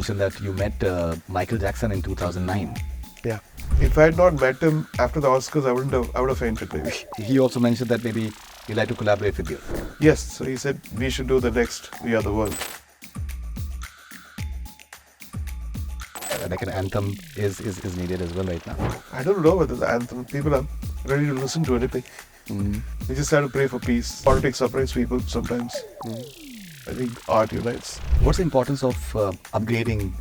mentioned that you met Michael Jackson in 2009. Yeah. If I had not met him after the Oscars, I would have fainted maybe. He also mentioned that maybe he'd like to collaborate with you. Yes. So he said we should do the next We Are the World. Like an anthem is needed as well right now. I don't know whether the anthem people are ready to listen to anything. We just have to pray for peace. Politics separates people sometimes. I think art unites. What's the importance of upgrading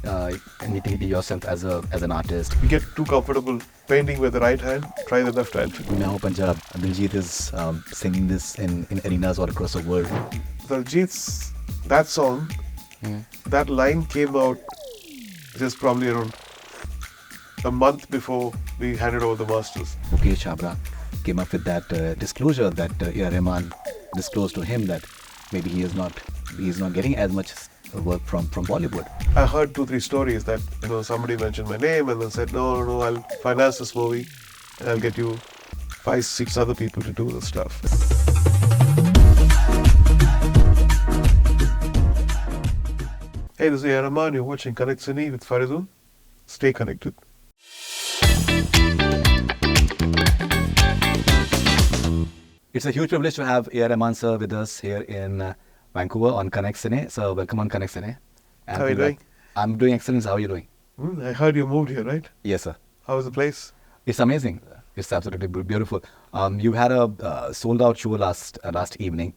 anything yourself as an artist? You get too comfortable painting with the right hand, try the left hand. Now Punjab, Diljit is singing this in arenas all across the world. Diljit's, that song, that line came out just probably around a month before we handed over the masters. Mukesh Chabra came up with that disclosure that A.R. Rahman disclosed to him that maybe he is not getting as much work from Bollywood. I heard 2-3 stories that somebody mentioned my name and then said no, I'll finance this movie and I'll get you 5-6 other people to do the stuff. Hey, this is A.R. Rahman. You're watching Connect Cine with Faridun. Stay connected. It's a huge privilege to have A.R. Rahman sir with us here in Vancouver on Connect Cine. So welcome on Connect Cine. And How are you doing? I'm doing excellent. How are you doing? I heard you moved here, right? Yes, sir. How was the place? It's amazing. It's absolutely beautiful. You had a sold-out show last evening.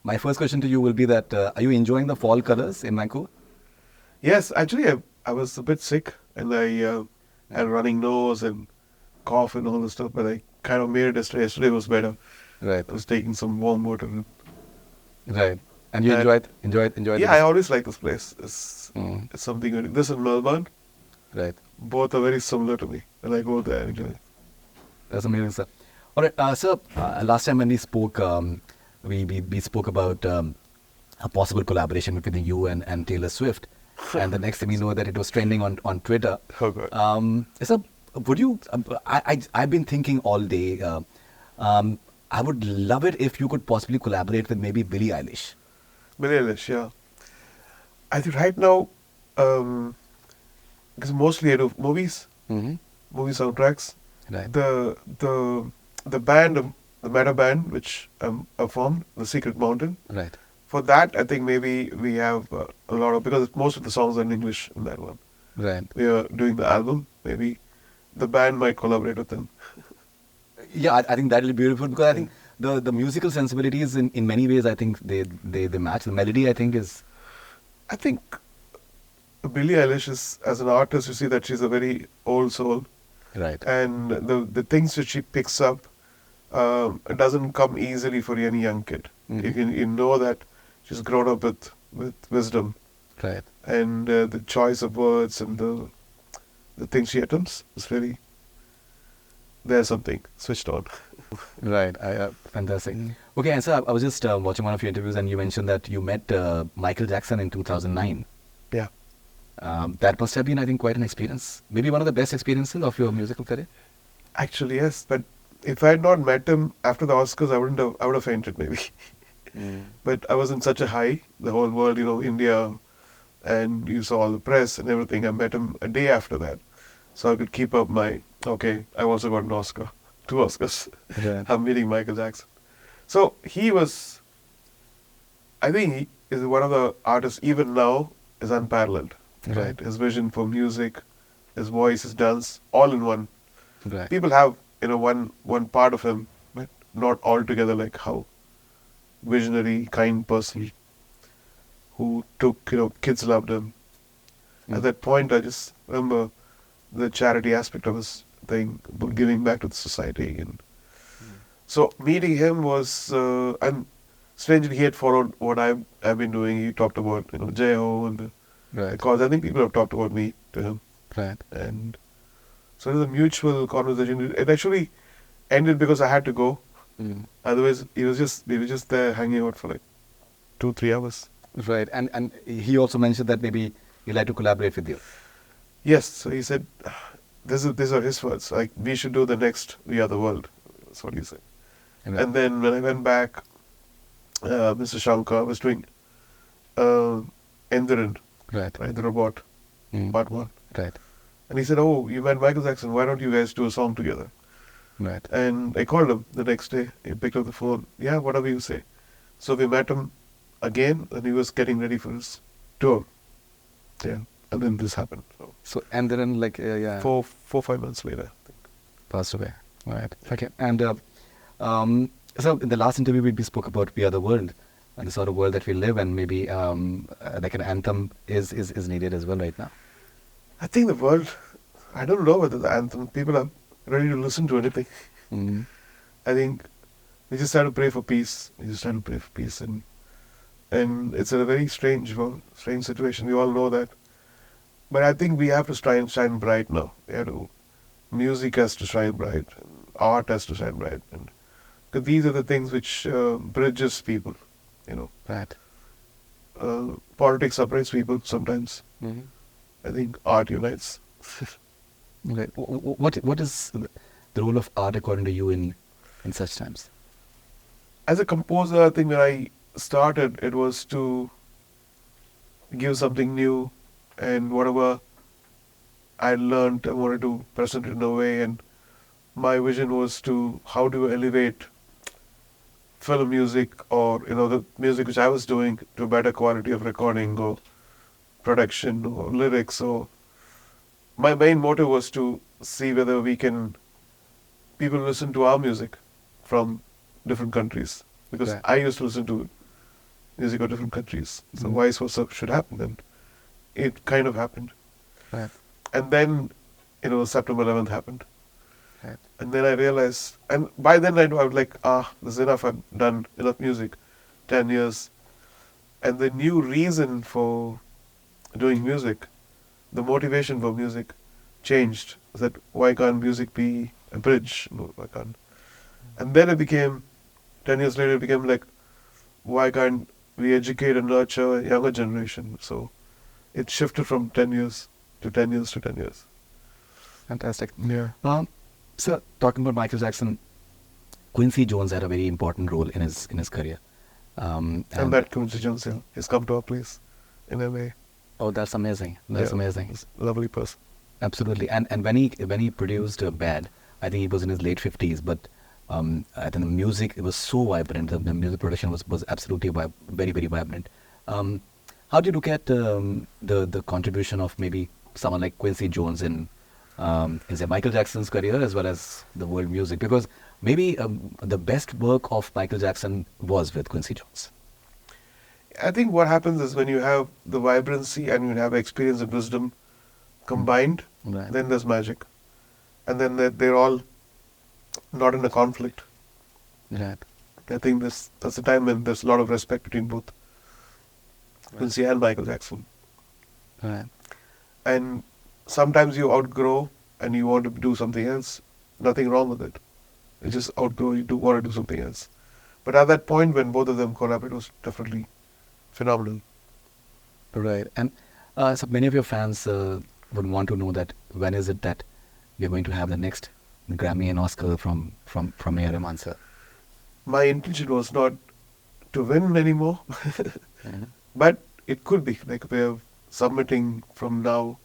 My first question to you will be that are you enjoying the fall colors in Vancouver? Yes, actually, I was a bit sick and I had a running nose and cough and all this stuff, but I kind of made it yesterday. Yesterday was better. Right. I was taking some warm water. Right. And you enjoyed Yeah, I always like this place. It's something good. This and Melbourne, Right. both are very similar to me. And I go there and enjoy it. That's amazing, sir. All right, sir. Last time when we spoke, we spoke about a possible collaboration between you and Taylor Swift, and the next thing we know that it was trending on Twitter. Oh God. Sir, would you? I've been thinking all day. I would love it if you could possibly collaborate with maybe Billie Eilish. Billie Eilish, yeah. I think right now, because mostly I do movies, movie soundtracks. Right. The band, the Meta band, which I formed, The Secret Mountain. Right. For that, I think maybe we have a lot of, because most of the songs are in English in that one. Right. We are doing the album, maybe the band might collaborate with them. Yeah, I think that will be beautiful because I think the musical sensibilities in many ways I think they match. The melody I think is. I think Billie Eilish is, as an artist, you see that she's a very old soul. Right. And the things that she picks up, it doesn't come easily for any young kid. You know that she's grown up with wisdom. Right. And the choice of words and the things she attempts is really, there's something switched on. Right. Fantastic. Okay, and sir, I was just watching one of your interviews and you mentioned that you met Michael Jackson in 2009. Yeah. That must have been, I think, quite an experience. Maybe one of the best experiences of your musical career. Actually, yes. But if I had not met him after the Oscars, I would have fainted maybe. But I was in such a high, the whole world, India, and you saw all the press and everything. I met him a day after that. So I could keep up okay, I also got an Oscar, 2 Oscars. Yeah. I'm meeting Michael Jackson. So he was, I think he is one of the artists, even now, is unparalleled. Right. His vision for music, his voice, his dance, all in one. Right. People have, one part of him, but not all together like how visionary, kind person who took, kids loved him. At that point, I just remember the charity aspect of his thing, giving back to the society. And so meeting him was, and strangely, he had followed what I've been doing. He talked about, J.O. and the cause. I think people have talked about me to him. Right. And so it was a mutual conversation. It actually ended because I had to go. Otherwise, we were just there hanging out for like 2-3 hours. Right. And he also mentioned that maybe he'd like to collaborate with you. Yes. So he said, these are his words. Like, we should do the next We Are the World. That's what he said. Right. And then when I went back, Mr. Shankar was doing Endiran. Right. right? The Robot, Mm. part one. Right. And he said, "Oh, you met Michael Jackson. Why don't you guys do a song together?" Right. And I called him the next day. He picked up the phone. Yeah, whatever you say. So we met him again, and he was getting ready for his tour. Yeah, and then this happened. So So, and then like, yeah, 5 months later. I think. passed away. Right. Okay. And so in the last interview, we spoke about We Are the World and the sort of world that we live in. Maybe like an anthem is needed as well right now. I think the world. I don't know whether the anthem people are ready to listen to anything. Mm. I think we just have to pray for peace. We just have to pray for peace, and it's a very strange world, strange situation. We all know that, but I think we have to try and shine bright now. We have to. Music has to shine bright. Art has to shine bright, and because these are the things which bridges people. You know, Right. politics separates people sometimes. Mm-hmm. I think art unites. Right. What is the role of art according to you in such times? As a composer, I think when I started, it was to give something new, and whatever I learned, I wanted to present it in a way, and my vision was to how to elevate film music or the music which I was doing to a better quality of recording or production or lyrics. So my main motive was to see whether we can people listen to our music from different countries, because Right. I used to listen to music of different countries. So Mhm. vice versa should happen, and it kind of happened. Right. And then September 11th happened. Right. And then I realized, and by then I was like, this is enough, I've done enough music, 10 years. And the new reason for doing music, the motivation for music changed. That why can't music be a bridge? No, why can't? And then it became, 10 years later, it became like, why can't we educate and nurture a younger generation? So it shifted from 10 years to 10 years to 10 years. Fantastic. Yeah. So talking about Michael Jackson, Quincy Jones had a very important role in his career. And that Quincy Jones has come to our place in LA. Oh, that's amazing. That's Yeah, amazing. he's a lovely person. Absolutely. And when he produced Bad, I think he was in his late 50s, but I think the music, it was so vibrant. The music production was absolutely very, very vibrant. How do you look at the contribution of maybe someone like Quincy Jones in say Michael Jackson's career as well as the world music? Because maybe the best work of Michael Jackson was with Quincy Jones. I think what happens is when you have the vibrancy and you have experience and wisdom combined, Right. then there's magic. And then they're all not in a conflict. Right. I think that's the time when there's a lot of respect between both Quincy and Michael Jackson. Right. And sometimes you outgrow and you want to do something else. Nothing wrong with it. You just outgrow, you want to do something else. But at that point when both of them collaborated, it was definitely phenomenal. Right. And so many of your fans would want to know that when is it that we're going to have the next Grammy and Oscar from A.R. Rahman, sir? My intention was not to win anymore, but it could be. Like we're submitting from now,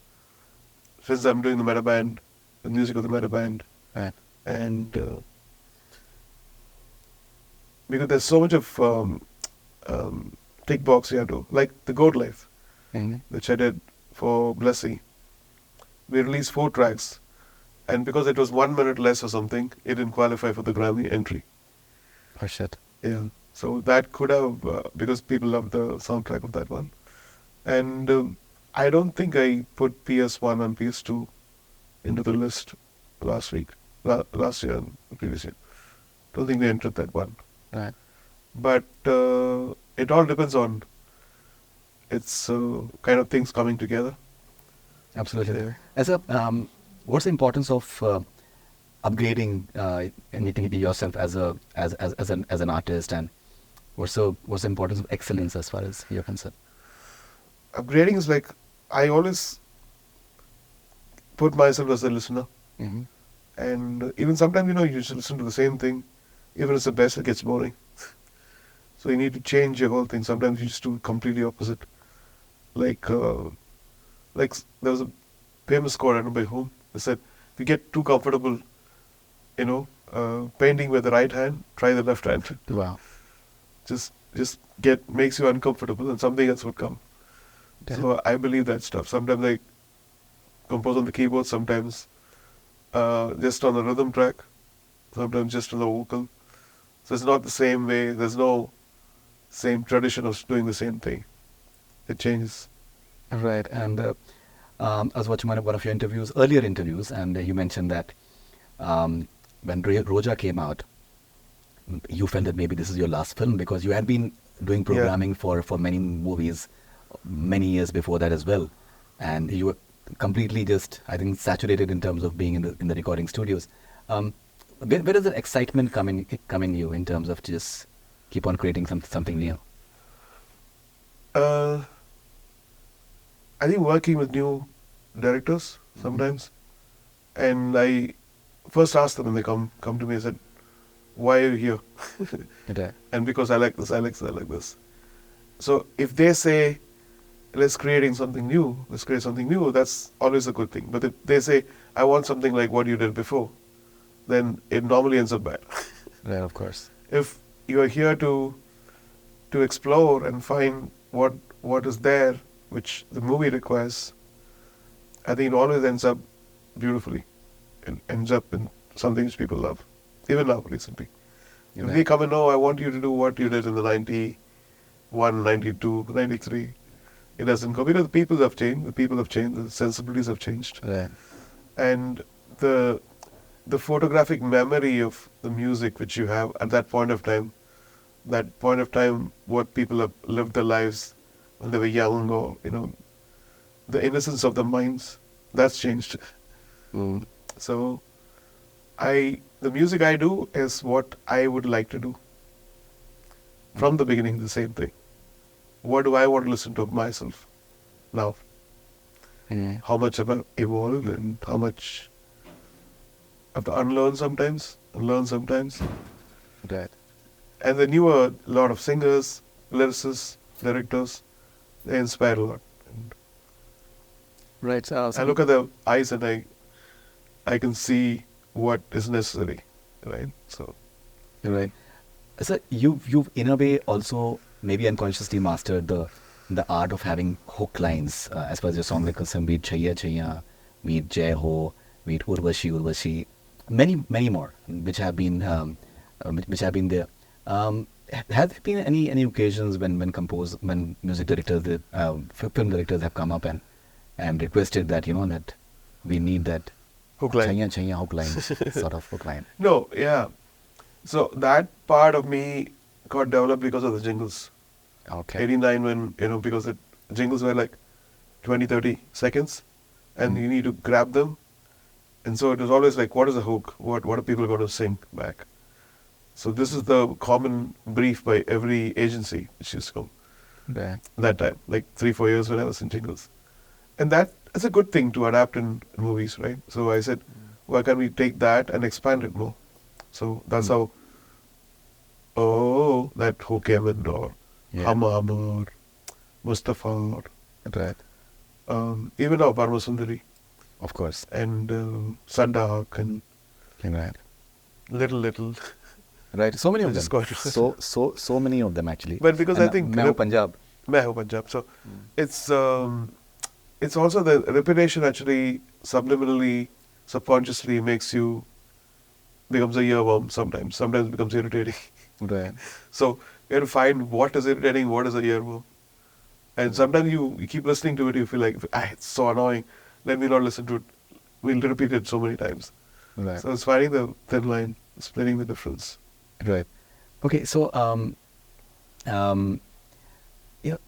since I'm doing the Meta Band, the music of the Meta Band, Right. and because there's so much of tick box you have to, like the Goat Life, Mhm. which I did for Blessy. We released 4 tracks, and because it was 1 minute less or something, it didn't qualify for the Grammy entry. Oh, shit. Yeah, so that could have, because people love the soundtrack of that one. And I don't think I put PS1 and PS2 into the list last year and the previous year. Don't think they entered that one. Right. But it all depends on its kind of things coming together. Absolutely. Yeah. As a, what's the importance of upgrading anything yourself as an artist, and what's the importance of excellence as far as you're concerned? Upgrading is like, I always put myself as a listener. Mm-hmm. And even sometimes, you just listen to the same thing. Even if it's the best, it gets boring. So you need to change your whole thing. Sometimes you just do completely opposite. like there was a famous quote, I don't know by whom. They said, if you get too comfortable, painting with the right hand, try the left hand. Wow. Just makes you uncomfortable, and something else would come. Yeah. So I believe that stuff. Sometimes I compose on the keyboard, sometimes just on the rhythm track, sometimes just on the vocal. So it's not the same way. There's no same tradition of doing the same thing. It changes. Right. And I was watching one of your earlier interviews, and you mentioned that when Roja came out, you felt that maybe this is your last film because you had been doing programming for many movies many years before that as well. And you were completely just, I think, saturated in terms of being in the recording studios. Where does that excitement come in you in terms of just keep on creating something new? I think working with new directors sometimes, and I first asked them when they come to me, I said, why are you here? Okay. And because I like this, I like this, I like this. So if they say, let's create something new, that's always a good thing. But if they say, I want something like what you did before, then it normally ends up bad. Right, of course. If you are here to explore and find what is there, which the movie requires, I think it always ends up beautifully. It ends up in something which people love. Even now, recently. You're If right. they come and know, I want you to do what you did in the 91, 92, 93, it doesn't go. Because the people have changed, the sensibilities have changed. Right. And the photographic memory of the music which you have at that point of time, what people have lived their lives when they were young, or, the innocence of their minds, that's changed. Mm. So, the music I do is what I would like to do. From the beginning, the same thing. What do I want to listen to myself now? Yeah. How much have I evolved, and how much have to unlearn sometimes, and learn sometimes. Right. And the newer lot of singers, lyricists, directors, they inspire a lot. And Right. So I look at their eyes and I can see what is necessary, right? So You're right. So you've in a way also maybe unconsciously mastered the art of having hook lines as far as your song is concerned, be it Chaiya Chaiya, be it Jai Ho, be it Urvashi Urvashi, many more which have been which have been there. Have there been any occasions when music directors, film directors have come up and requested that that we need that hook line. Chaiya Chaiya hook line sort of hook line? No, yeah. So that part of me got developed because of the jingles. Okay. 89 when, because the jingles were like 20, 30 seconds and you need to grab them. And so it was always like, what is the hook? What are people going to sing back? So this is the common brief by every agency which used to come Right. that time, like 3-4 years when I was in jingles. And that's a good thing to adapt in movies, right? So I said, why can't we take that and expand it more? So that's how, that hook came in, or Hum Amar, Mustafa, Right. even now Parmasundari Of course. and Sandak and Right. little. Right. So many of Just them. got- So many of them actually. But because And I think Main Hoon Punjab. Main Hoon Punjab. So it's also the repetition actually subliminally, subconsciously becomes a earworm sometimes. Sometimes it becomes irritating. Right. So you have to find what is irritating, what is a earworm. And sometimes you keep listening to it, you feel like, it's so annoying. Let me not listen to it. We'll repeat it so many times. Right. So it's finding the thin line, splitting the difference. Right. Okay. So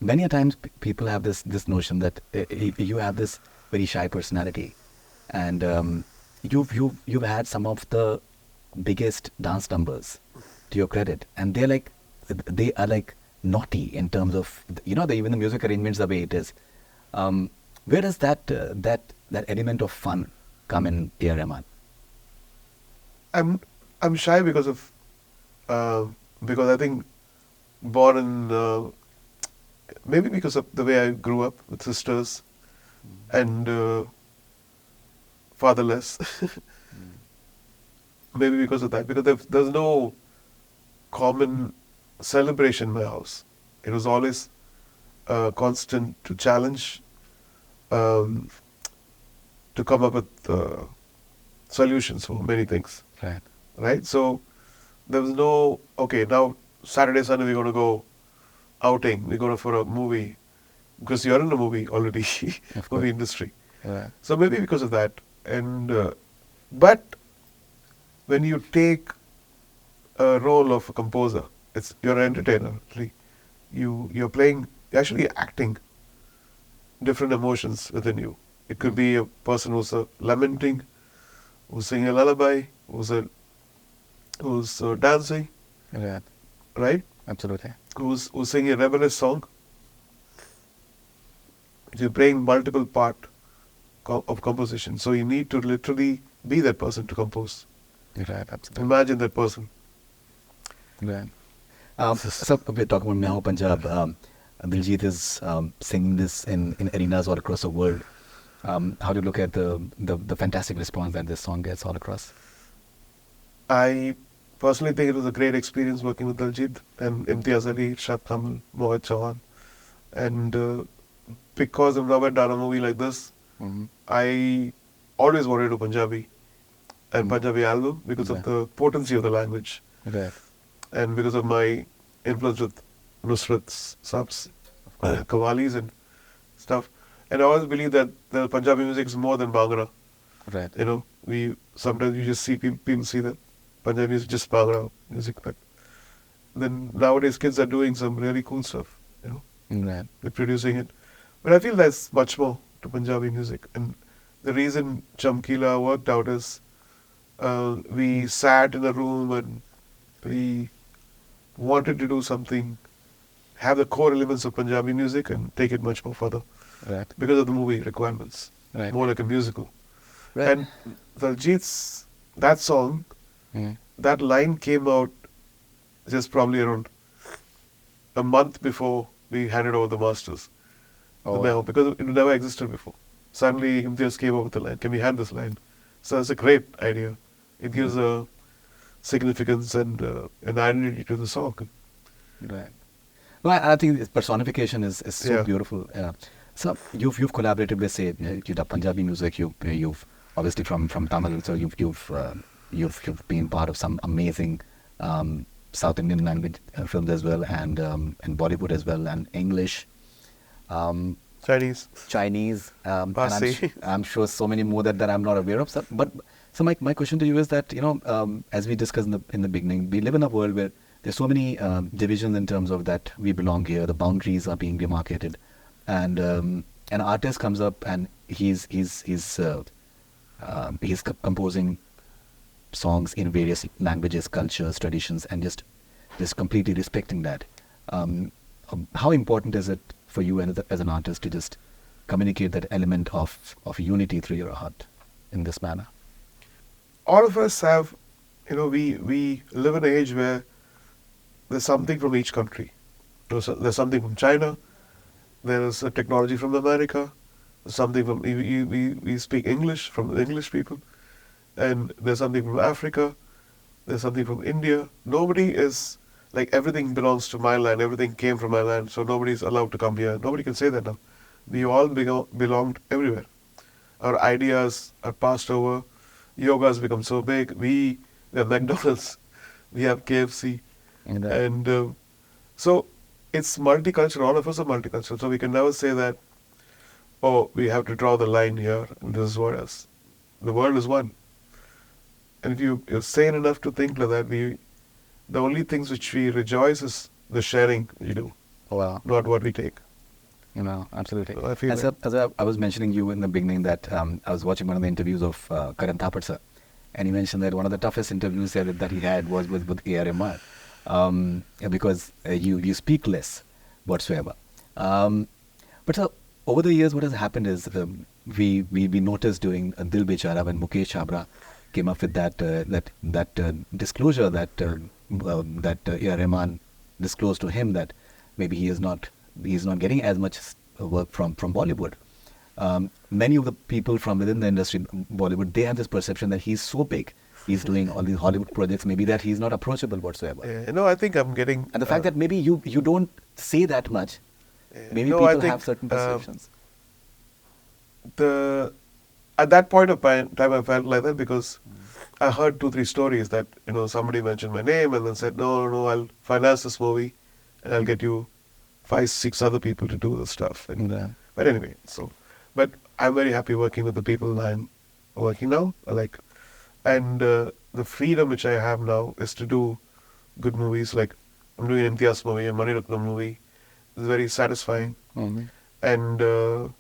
many a times people have this notion that you have this very shy personality, and you've had some of the biggest dance numbers to your credit, and they are like naughty in terms of even the music arrangements the way it is. Where does that element of fun come in, A.R. Rahman? I'm shy because I think born maybe because of the way I grew up with sisters and fatherless. Maybe because of that, because there's no common celebration in my house. It was always constant to challenge, um, to come up with solutions for many things, Right. right? So there was no, okay, now Saturday, Sunday, we're going to go outing, we're going for a movie, because you're in a movie already, Of course. movie industry. Right. So maybe because of that. And but when you take a role of a composer, you're an entertainer. Really. You're playing, you're actually acting different emotions within you. It could be a person who's lamenting, who's singing a lullaby, who's dancing, Right. right? Absolutely. Who's singing a rebellious song. You're playing multiple part of composition. So you need to literally be that person to compose. Right. Absolutely. Imagine that person. Right. So we're talking about Meow Punjab. Diljit is singing this in arenas all across the world. How do you look at the fantastic response that this song gets all across? I personally think it was a great experience working with Diljit and Imtiaz Ali, Shad Kamal, Mohit Chauhan. And because I've never done a movie like this, Mm-hmm. I always wanted to do Punjabi and Punjabi album because of the potency of the language Right. and because of my influence with Nusrat's subs, Qawwalis and stuff. And I always believe that the Punjabi music is more than Bhangra. Right. You know, sometimes you just see people see that Punjabi music is just Bhangra music, but then nowadays kids are doing some really cool stuff. You know, Right. they're producing it. But I feel there's much more to Punjabi music, and the reason Chamkila worked out is we sat in a room and we wanted to do something, have the core elements of Punjabi music and take it much more further Right. because of the movie requirements, Right. more like a musical. Right. And Daljit's, that song, Mm. that line came out just probably around a month before we handed over the masters. Oh, The memo, because it never existed before. Suddenly Imtiaz came up with the line, can we have this line? So it's a great idea. It gives a significance and an identity to the song. Right. Well, I think this personification is so Yeah. beautiful. So you've collaborated with, say, you done Punjabi music. You've obviously from Tamil, so you've been part of some amazing South Indian language films as well, and Bollywood as well, and English, Chinese. Chinese, and Parsi. I'm sure so many more that I'm not aware of. So my question to you is that, as we discussed in the beginning, we live in a world where there's so many divisions in terms of that we belong here, the boundaries are being demarcated, and an artist comes up and he's composing songs in various languages, cultures, traditions, and just completely respecting that. How important is it for you as an artist to just communicate that element of unity through your art in this manner? All of us have, we live in an age where there's something from each country. There's something from China, there's a technology from America, there's something from, we speak English from the English people, and there's something from Africa, there's something from India. Nobody is, like, everything belongs to my land, everything came from my land, so nobody's allowed to come here. Nobody can say that now. We all belonged everywhere. Our ideas are passed over. Yoga has become so big. We have McDonald's, we have KFC, and so it's multicultural. All of us are multicultural. So we can never say that, oh, we have to draw the line here, and this is what else. The world is one. And if you're sane enough to think like that, the only things which we rejoice is the sharing we do, Wow. not what we take. Absolutely. I feel as, that. as I was mentioning you in the beginning that I was watching one of the interviews of Karan Thapar sir, and he mentioned that one of the toughest interviews that he had was with A.R. Rahman, because you speak less whatsoever. But so over the years, what has happened is we noticed during Dil Bechara when Mukesh Chabra came up with that disclosure that A.R. Rahman disclosed to him that maybe he is not he's not getting as much work from Bollywood. Many of the people from within the industry, Bollywood, they have this perception that he's so big, he's doing all these Hollywood projects, maybe that he's not approachable whatsoever. Yeah, no, I think I'm getting. And the fact that maybe you don't say that much, maybe no, I people think, have certain perceptions. At that point of time, I felt like that because I heard 2-3 stories that somebody mentioned my name and then said, no, I'll finance this movie and I'll get you 5-6 other people to do the stuff. And, Yeah. But anyway, but I'm very happy working with the people I'm working now. And the freedom which I have now is to do good movies. Like I'm doing an Imtiaz movie, a Mani Ratnam movie. It's very satisfying. Mm-hmm. And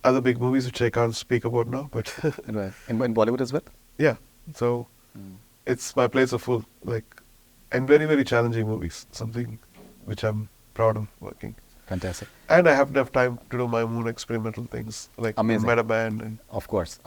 other big movies which I can't speak about now, but Right. In Bollywood as well? yeah. So it's my plates are full, and very, very challenging movies. Something which I'm proud of working. Fantastic. And I have enough time to do my own experimental things, like Amazing. Meta Band. Of course.